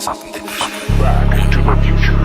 Back to the future.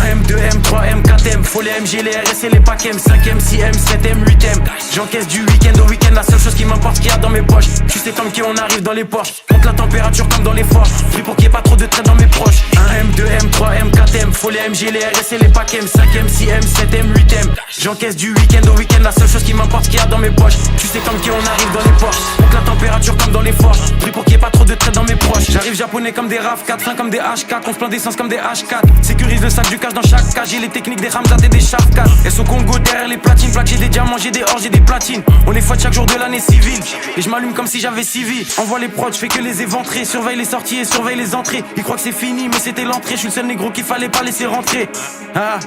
M2, M3, M4, M, faut les MG, les RS et les packs M, 5M, 6M, 7M, 8M. J'encaisse du week-end au week-end, la seule chose qui m'importe, ce qu'il y a dans mes poches. Tu sais comme qui on arrive dans les Porsche, monte la température comme dans les forges. Pris pour qu'il n'y ait pas trop de traits dans mes proches. M2, M3, M4, M, faut les MG, les RS et les packs M, 5M, 6M, 7M, 8M. J'encaisse du week-end au week-end, la seule chose qui m'importe, ce qu'il y a dans mes poches. Tu sais comme qui on arrive dans les Porsche, monte la température comme dans les forges. Pris pour qu'il n'y ait pas trop de traits dans mes proches. J'arrive japonais comme des RAV4, fin comme des H4, on se plaint d'essence comme des H4. Sécurise le sac du cash dans chaque cage, j'ai les techniques des Ramzat et des Shafkat. Elles au Congo derrière les platines, plaques, j'ai des diamants, j'ai des or, j'ai des platines. On est fouette chaque jour de l'année civile, et je m'allume comme si j'avais 6 vies. Envoie les prods, j'fais que les éventrer, surveille les sorties et surveille les entrées. Ils croient que c'est fini, mais c'était l'entrée, je suis le seul négro qu'il fallait pas laisser rentrer. Ah,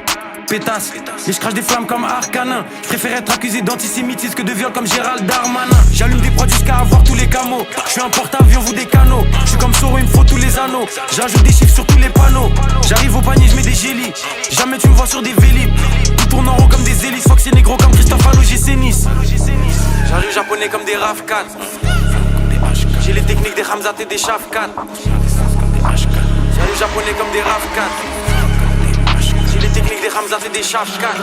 pétasse, mais je crache des flammes comme Arcanin. Je préfère être accusé d'antisémitisme que de viol comme Gérald Darmanin. J'allume des prods jusqu'à avoir tous les camos. Je suis un porte-avions, vous des canaux. Je suis comme Soro, il me faut tous les anneaux. J'ajoute des chiffres sur tous les panneaux. J'arrive au panier, je mets des gélis. Jamais tu me vois sur des vélib. Tout tourne en rond comme des hélices. Faut que c'est négro comme Christophe Alogé Nice. J'arrive japonais comme des RAV4. J'ai les techniques des Ramzat et des Shafkat. J'arrive japonais comme des RAV4. Les techniques des Ramzat et des Shafkat.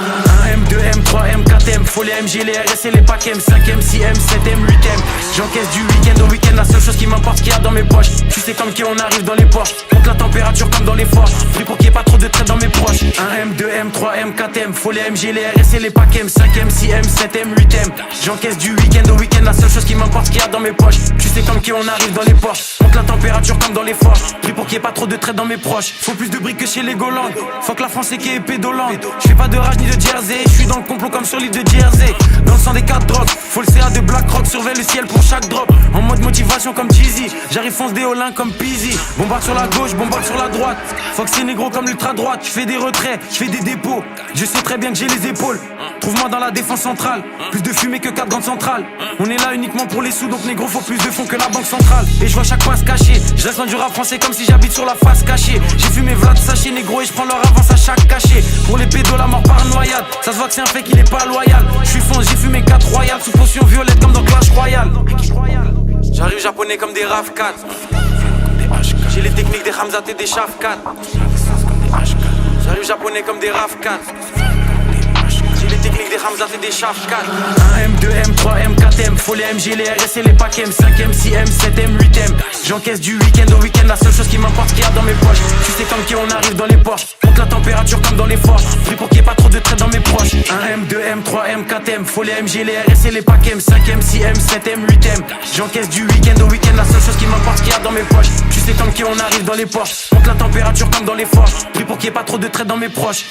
M2, M3, M4, M, faut les MG, les RS et les packs M, 5M, 6M, 7M, 8M. J'encaisse du week-end au week-end, la seule chose qui m'importe, ce qu'il y a dans mes poches. Tu sais comme qui on arrive dans les Porsche, monte la température comme dans les forges. Pris pour qu'il n'y ait pas trop de traits dans mes proches. M2, M3, M4, M, faut les MG, les RS et les packs M, 5M, 6M, 7M, 8M. J'encaisse du week-end au week-end, la seule chose qui m'importe, ce qu'il y a dans mes poches. Tu sais comme qui on arrive dans les Porsche, monte la température comme dans les forges. Pris pour qu'il n'y ait pas trop de traits dans mes proches. Faut plus de briques que chez les Golandes. Faut que la France est qui est pédolante. Je fais pas de rage ni de jersey, je suis dans le complot comme sur l'île de Jersey. Dans le sang des 4 drogues, faut le CA de BlackRock, surveille le ciel pour chaque drop. En mode motivation comme Jeezy, j'arrive fonce des Olins comme Peasy. Bombarde sur la gauche, bombarde sur la droite. Faut que c'est négro comme l'ultra droite. Je fais des retraits, je fais des dépôts. Je sais très bien que j'ai les épaules. Trouve-moi dans la défense centrale. Plus de fumée que 4 grandes centrales. On est là uniquement pour les sous, donc négro faut plus de fonds que la banque centrale. Et je vois chaque fois se cacher. Je reste loin du rap français comme si j'habite sur la face cachée. J'ai fumé Vlad sachet négro et je prends leur avance à chaque cachet. Pour les pédos la mort par noyade. Ça se voit que c'est un fait qu'il est pas loyal. Je suis fonce, j'ai fumé 4 royales sous potion violette comme dans Clash Royale. J'arrive japonais comme des RAV4. J'ai les techniques des Ramzat et des Shafkat. J'arrive japonais comme des RAV4. J'ai les techniques des Ramzat et des Shafkat. M2, M3, M4, M, faut les MG, les RS et les packs M, 5M, 6M, 7M, 8M. J'encaisse du week-end au week-end, la seule chose qui m'importe, ce qu'il y a dans mes poches. Tu sais comme qui on arrive dans les Porsche, monte la température comme dans les forges. Pris pour qu'il n'y ait pas trop de traits dans mes proches. M2, M3, M4, M, faut les MG, les RS et les packs M, 5M, 6M, 7M, 8M. J'encaisse du week-end au week-end, la seule chose qui m'importe, ce qu'il y a dans mes poches. Tu sais comme qui on arrive dans les Porsche, monte la température comme dans les forges. Pris pour qu'il n'y ait pas trop de traits dans mes proches.